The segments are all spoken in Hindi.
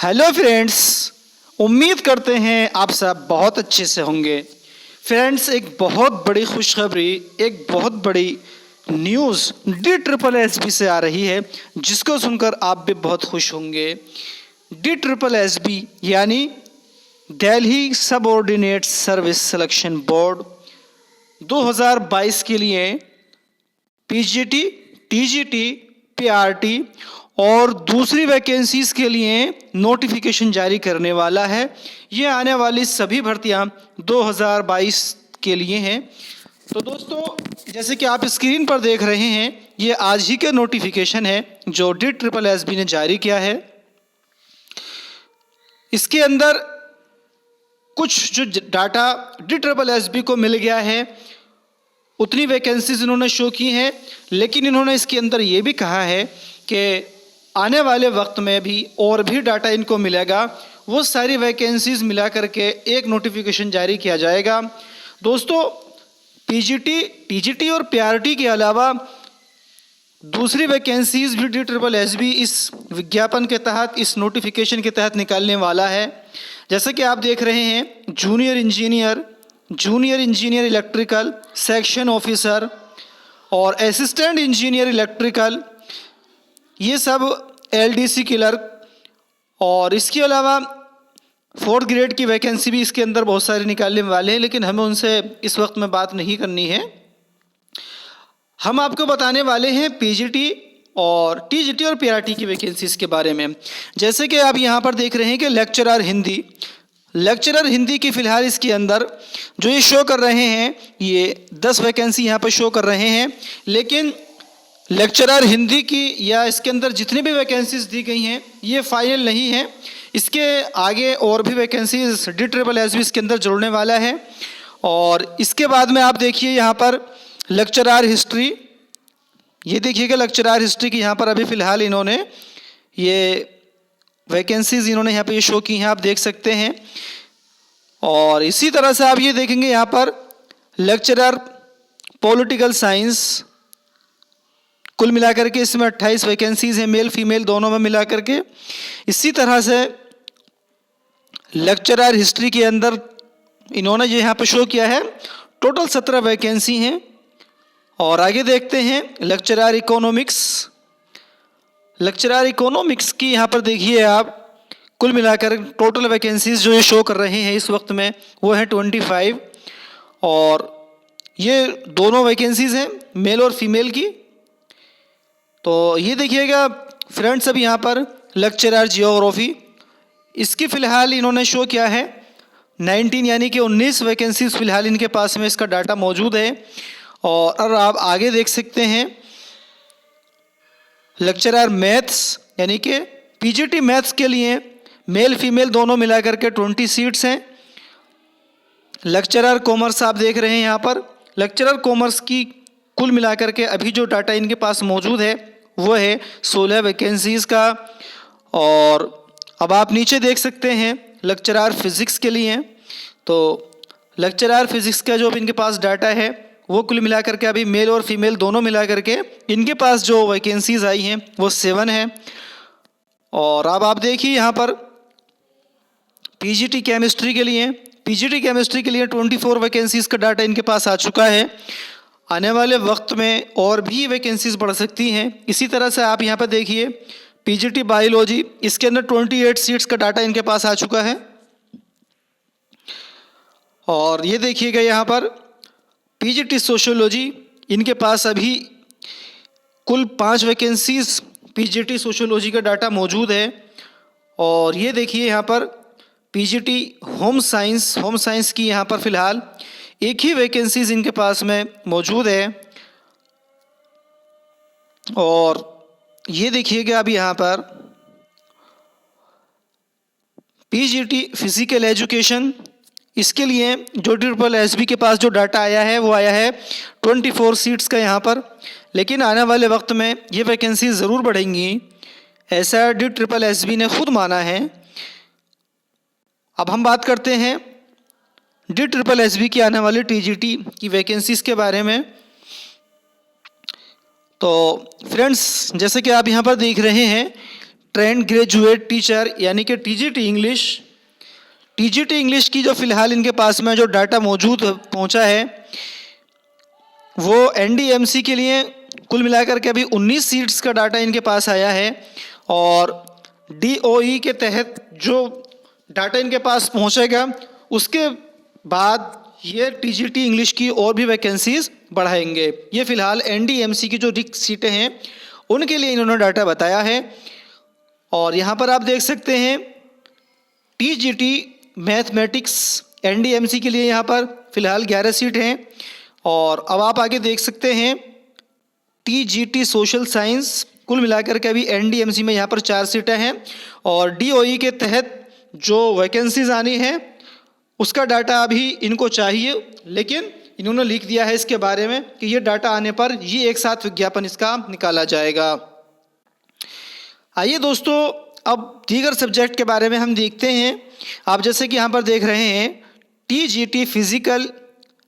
हेलो फ्रेंड्स, उम्मीद करते हैं आप सब बहुत अच्छे से होंगे। फ्रेंड्स, एक बहुत बड़ी खुशखबरी, एक बहुत बड़ी न्यूज़ DSSB से आ रही है, जिसको सुनकर आप भी बहुत खुश होंगे। DSSB यानी Delhi subordinate service selection board 2022 के लिए PGT, TGT, PRT और दूसरी वैकेंसीज के लिए नोटिफिकेशन जारी करने वाला है। ये आने वाली सभी भर्तियां 2022 के लिए हैं। तो दोस्तों, जैसे कि आप स्क्रीन पर देख रहे हैं, ये आज ही के नोटिफिकेशन है जो DSSB ने जारी किया है। इसके अंदर कुछ जो डाटा DSSB को मिल गया है, उतनी वैकेंसीज इन्होंने शो की हैं, लेकिन इन्होंने इसके अंदर ये भी कहा है कि आने वाले वक्त में भी और भी डाटा इनको मिलेगा। वो सारी वैकेंसीज मिला करके एक नोटिफिकेशन जारी किया जाएगा। दोस्तों, PGT, TGT और PRT के अलावा दूसरी वैकेंसीज भी DSSB इस विज्ञापन के तहत, इस नोटिफिकेशन के तहत निकालने वाला है। जैसे कि आप देख रहे हैं, junior engineer electrical, section officer और असिस्टेंट इंजीनियर इलेक्ट्रिकल, ये सब LDC क्लर्क, और इसके अलावा 4th ग्रेड की वैकेंसी भी इसके अंदर बहुत सारे निकालने वाले हैं, लेकिन हमें उनसे इस वक्त में बात नहीं करनी है। हम आपको बताने वाले हैं PGT और TGT और PRT की वैकेंसीज के बारे में। जैसे कि आप यहाँ पर देख रहे हैं कि लेक्चरर हिंदी की फ़िलहाल इसके अंदर जो ये शो कर रहे हैं, ये 10 वैकेंसी यहाँ पर शो कर रहे हैं। लेकिन लेक्चरर हिंदी की या इसके अंदर जितनी भी वैकेंसीज दी गई हैं, ये फाइनल नहीं है। इसके आगे और भी वैकेंसीज DSSB इसके अंदर जोड़ने वाला है। और इसके बाद में आप देखिए यहाँ पर लेक्चरर हिस्ट्री, ये देखिएगा लेक्चरर हिस्ट्री की यहाँ पर अभी फ़िलहाल इन्होंने ये वैकेंसीज इन्होंने यहाँ पे ये शो की हैं, आप देख सकते हैं। और इसी तरह से आप ये देखेंगे यहाँ पर लेक्चरर पॉलिटिकल साइंस, कुल मिलाकर के इसमें 28 वैकेंसीज हैं, मेल फीमेल दोनों में मिला करके। इसी तरह से लेक्चरर हिस्ट्री के अंदर इन्होंने जो यहाँ पे शो किया है, टोटल 17 वैकेंसी हैं। और आगे देखते हैं लेक्चरर इकोनॉमिक्स की यहाँ पर देखिए आप, कुल मिलाकर टोटल वैकेंसीज जो ये शो कर रहे हैं इस वक्त में, वो है 25। और ये दोनों वैकेंसीज हैं मेल और फीमेल की। तो ये देखिएगा फ्रेंड्स, अब यहाँ पर लेक्चरर जियोग्राफी, इसकी फ़िलहाल इन्होंने शो किया है 19 यानी कि 19 वैकेंसीज फ़िलहाल इनके पास में इसका डाटा मौजूद है। और आप आगे देख सकते हैं लेक्चरर मैथ्स यानी कि PGT मैथ्स के लिए मेल फीमेल दोनों मिलाकर के 20 सीट्स हैं। लेक्चरर कॉमर्स आप देख रहे हैं यहाँ पर, लेक्चरर कॉमर्स की कुल मिलाकर के अभी जो डाटा इनके पास मौजूद है वो है 16 वैकेंसीज़ का। और अब आप नीचे देख सकते हैं लेक्चरर फिज़िक्स के लिए, तो लेक्चरर फिज़िक्स का जो भी इनके पास डाटा है वो कुल मिलाकर के अभी मेल और फीमेल दोनों मिलाकर के इनके पास जो वैकेंसीज़ आई हैं वो 7 है। और अब आप देखिए यहाँ पर PGT केमिस्ट्री के लिए 24 वैकेंसीज़ का डाटा इनके पास आ चुका है। आने वाले वक्त में और भी वैकेंसीज बढ़ सकती हैं। इसी तरह से आप यहाँ पर देखिए PGT बायोलॉजी, इसके अंदर 28 सीट्स का डाटा इनके पास आ चुका है। और ये देखिएगा यहाँ पर PGT सोशियोलॉजी, इनके पास अभी कुल 5 वैकेंसीज PGT सोशियोलॉजी का डाटा मौजूद है। और ये देखिए यहाँ पर PGT होम साइंस की यहाँ पर फ़िलहाल एक ही वैकेंसीज इनके पास में मौजूद है। और ये देखिएगा अभी यहाँ पर PGT फिजिकल एजुकेशन, इसके लिए जो DSSB के पास जो डाटा आया है वो आया है 24 सीट्स का यहाँ पर। लेकिन आने वाले वक्त में ये वैकेंसी ज़रूर बढ़ेंगी, ऐसा DSSB ने खुद माना है। अब हम बात करते हैं DSSB की आने वाली TGT की वैकेंसीज़ के बारे में। तो फ्रेंड्स, जैसे कि आप यहाँ पर देख रहे हैं ट्रेंड ग्रेजुएट टीचर यानी कि टीजीटी इंग्लिश की जो फिलहाल इनके पास में जो डाटा मौजूद पहुंचा है वो एनडीएमसी के लिए कुल मिलाकर के अभी 19 सीट्स का डाटा इनके पास आया है। और डीओई के तहत जो डाटा इनके पास पहुंचेगा उसके बाद ये टीजीटी इंग्लिश की और भी वैकेंसीज बढ़ाएंगे। ये फिलहाल एनडीएमसी की जो रिक्त सीटें हैं उनके लिए इन्होंने डाटा बताया है। और यहाँ पर आप देख सकते हैं टीजीटी मैथमेटिक्स एनडीएमसी के लिए यहाँ पर फिलहाल 11 सीट हैं। और अब आप आगे देख सकते हैं टीजीटी सोशल साइंस कुल मिलाकर के अभी एनडीएमसी में यहाँ पर 4 सीटें हैं। और डीओई के तहत जो वैकेंसीज आनी है उसका डाटा अभी इनको चाहिए, लेकिन इन्होंने लिख दिया है इसके बारे में कि ये डाटा आने पर ये एक साथ विज्ञापन इसका निकाला जाएगा। आइए दोस्तों अब दीगर सब्जेक्ट के बारे में हम देखते हैं। आप जैसे कि यहाँ पर देख रहे हैं टीजीटी फिजिकल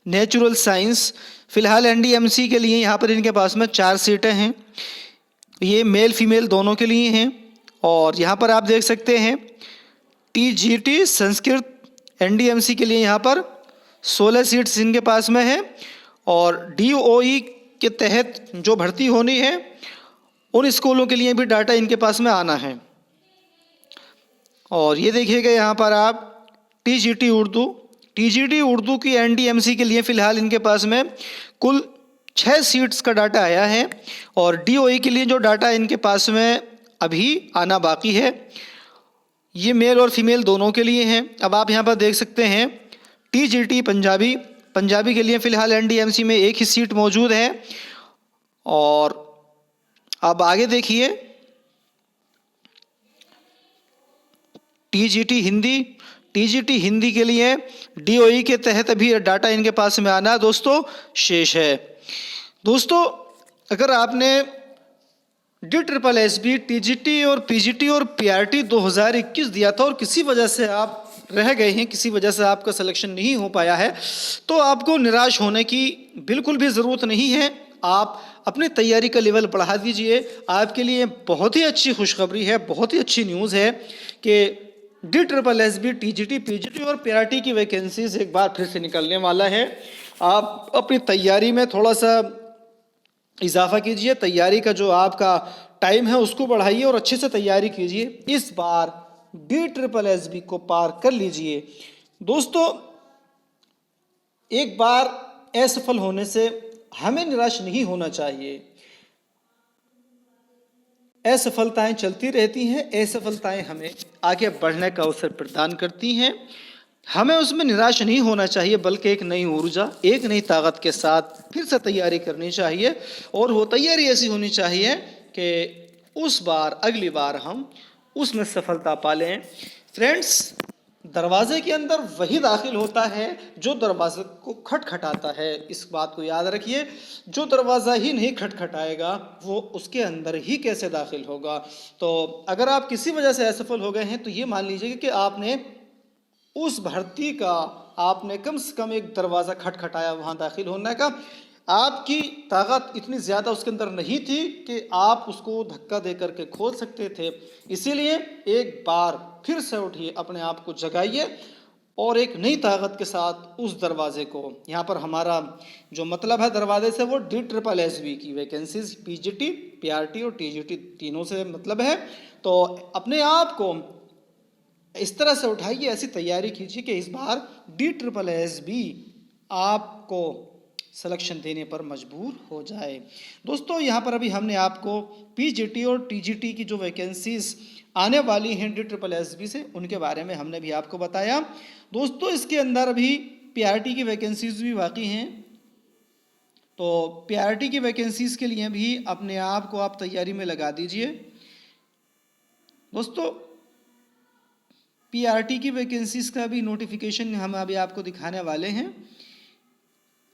नेचुरल साइंस फिलहाल एनडीएमसी के लिए यहाँ पर इनके पास में 4 सीटें हैं। ये मेल फीमेल दोनों के लिए हैं। और यहाँ पर आप देख सकते हैं टीजीटी संस्कृत एनडीएमसी के लिए यहाँ पर 16 सीट्स इनके पास में है। और डीओई के तहत जो भर्ती होनी है उन स्कूलों के लिए भी डाटा इनके पास में आना है। और ये देखिएगा यहाँ पर आप टीजीटी उर्दू की एनडीएमसी के लिए फ़िलहाल इनके पास में कुल 6 सीट्स का डाटा आया है। और डीओई के लिए जो डाटा इनके पास में अभी आना बाकी है ये मेल और फीमेल दोनों के लिए हैं। अब आप यहाँ पर देख सकते हैं टीजीटी पंजाबी के लिए फ़िलहाल एनडीएमसी में 1 ही सीट मौजूद है। और अब आगे देखिए टीजीटी हिंदी के लिए डीओई के तहत अभी डाटा इनके पास में आना दोस्तों शेष है। दोस्तों अगर आपने DSSB टीजीटी और पीजीटी और पीआरटी 2021 दिया था और किसी वजह से आप रह गए हैं, किसी वजह से आपका सिलेक्शन नहीं हो पाया है, तो आपको निराश होने की बिल्कुल भी ज़रूरत नहीं है। आप अपनी तैयारी का लेवल बढ़ा दीजिए। आपके लिए बहुत ही अच्छी खुशखबरी है, बहुत ही अच्छी न्यूज़ है कि DSSB टीजीटी पीजीटी और पीआरटी की वैकेंसीज एक बार फिर से निकलने वाला है। आप अपनी तैयारी में थोड़ा सा इजाफा कीजिए, तैयारी का जो आपका टाइम है उसको बढ़ाइए और अच्छे से तैयारी कीजिए। इस बार DSSB को पार कर लीजिए। दोस्तों एक बार असफल होने से हमें निराश नहीं होना चाहिए। असफलताएं चलती रहती हैं, असफलताएं हमें आगे बढ़ने का अवसर प्रदान करती हैं। हमें उसमें निराश नहीं होना चाहिए, बल्कि एक नई ऊर्जा, एक नई ताकत के साथ फिर से तैयारी करनी चाहिए। और वो तैयारी ऐसी होनी चाहिए कि उस बार अगली बार हम उसमें सफलता पा लें। फ्रेंड्स दरवाजे के अंदर वही दाखिल होता है जो दरवाजे को खटखटाता है। इस बात को याद रखिए, जो दरवाज़ा ही नहीं खटखटाएगा वो उसके अंदर ही कैसे दाखिल होगा। तो अगर आप किसी वजह से असफल हो गए हैं तो ये मान लीजिए कि आपने उस भर्ती का आपने कम से कम एक दरवाज़ा खटखटाया वहाँ दाखिल होने का। आपकी ताकत इतनी ज़्यादा उसके अंदर नहीं थी कि आप उसको धक्का दे करके खोल सकते थे। इसीलिए एक बार फिर से उठिए, अपने आप को जगाइए और एक नई ताकत के साथ उस दरवाजे को, यहाँ पर हमारा जो मतलब है दरवाजे से वो DSSB की वैकेंसीज पीजीटी पीआरटी और टीजीटी तीनों से मतलब है। तो अपने आप को इस तरह से उठाइए, ऐसी तैयारी कीजिए कि इस बार DSSB आपको सिलेक्शन देने पर मजबूर हो जाए। दोस्तों यहाँ पर अभी हमने आपको पीजीटी और टीजीटी की जो वैकेंसीज आने वाली हैं DSSB से उनके बारे में हमने भी आपको बताया। दोस्तों इसके अंदर अभी पीआरटी की वैकेंसीज भी बाकी हैं। तो पीआरटी की वैकेंसीज के लिए भी अपने आप को आप तैयारी में लगा दीजिए। दोस्तों पीआरटी की वैकेंसीज का भी नोटिफिकेशन हम अभी आपको दिखाने वाले हैं।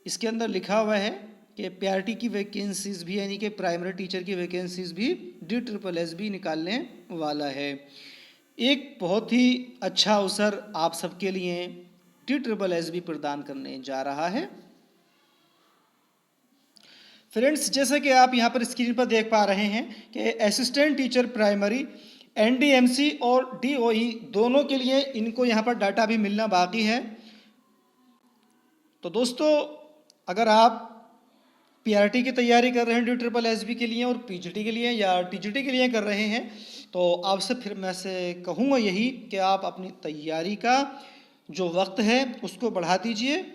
इसके अंदर लिखा हुआ है कि पीआरटी की वैकेंसीज भी यानी कि प्राइमरी टीचर की वैकेंसीज भी DSSB निकालने वाला है। एक बहुत ही अच्छा अवसर आप सबके लिए DSSB प्रदान करने जा रहा है। फ्रेंड्स जैसा कि आप यहाँ पर स्क्रीन पर देख पा रहे हैं कि असिस्टेंट टीचर प्राइमरी NDMC और DOE दोनों के लिए इनको यहाँ पर डाटा भी मिलना बाकी है। तो दोस्तों, अगर आप PRT की तैयारी कर रहे हैं DSSB के लिए और PGT के लिए या TGT के लिए कर रहे हैं, तो आपसे फिर मैं से कहूँगा यही कि आप अपनी तैयारी का जो वक्त है उसको बढ़ा दीजिए।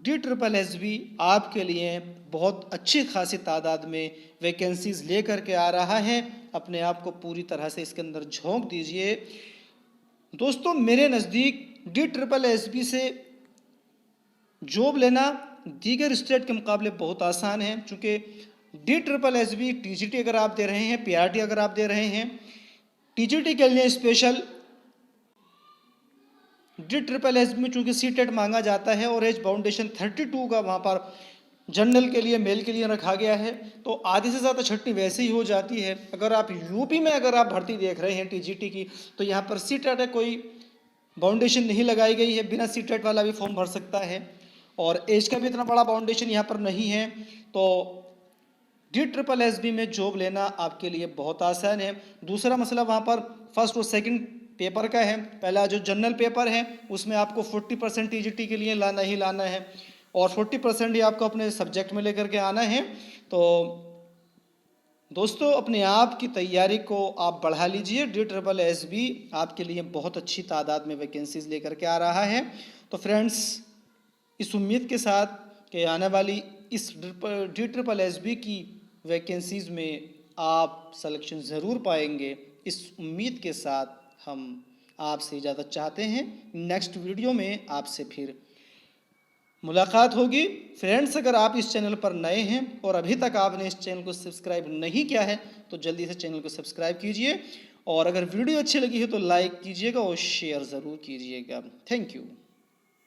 DSSB आपके लिए बहुत अच्छी खासी तादाद में वैकेंसीज ले करके आ रहा है। अपने आप को पूरी तरह से इसके अंदर झोंक दीजिए। दोस्तों, मेरे नज़दीक DSSB से जॉब लेना दीगर स्टेट के मुकाबले बहुत आसान है, चूँकि DSSB TGT अगर आप दे रहे हैं, PRT अगर आप दे रहे हैं, TGT के लिए स्पेशल DSSB में चूँकि CTET मांगा जाता है और एज बाउंडेशन 32 का वहाँ पर जनरल के लिए, मेल के लिए रखा गया है, तो आधी से ज़्यादा छट्टी वैसे ही हो जाती है। अगर आप यूपी में अगर आप भर्ती देख रहे हैं TGT की, तो यहाँ पर CTET है, कोई बाउंडेशन नहीं लगाई गई है, बिना CTET वाला भी फॉर्म भर सकता है और एज का भी इतना बड़ा बाउंडेशन यहाँ पर नहीं है। तो DSSB में जॉब लेना आपके लिए बहुत आसान है। दूसरा मसला वहाँ पर फर्स्ट और सेकंड पेपर का है। पहला जो जनरल पेपर है उसमें आपको 40% TGT के लिए लाना ही लाना है और 40% ही आपको अपने सब्जेक्ट में लेकर के आना है। तो दोस्तों, अपने आप की तैयारी को आप बढ़ा लीजिए। DSSB आपके लिए बहुत अच्छी तादाद में वैकेंसीज लेकर के आ रहा है। तो फ्रेंड्स, इस उम्मीद के साथ कि आने वाली इस DSSB की वैकेंसीज में आप सिलेक्शन ज़रूर पाएंगे, इस उम्मीद के साथ हम आपसे इजाज़त चाहते हैं। नेक्स्ट वीडियो में आपसे फिर मुलाकात होगी। फ्रेंड्स, अगर आप इस चैनल पर नए हैं और अभी तक आपने इस चैनल को सब्सक्राइब नहीं किया है तो जल्दी से चैनल को सब्सक्राइब कीजिए और अगर वीडियो अच्छी लगी है तो लाइक कीजिएगा और शेयर ज़रूर कीजिएगा। Thank you.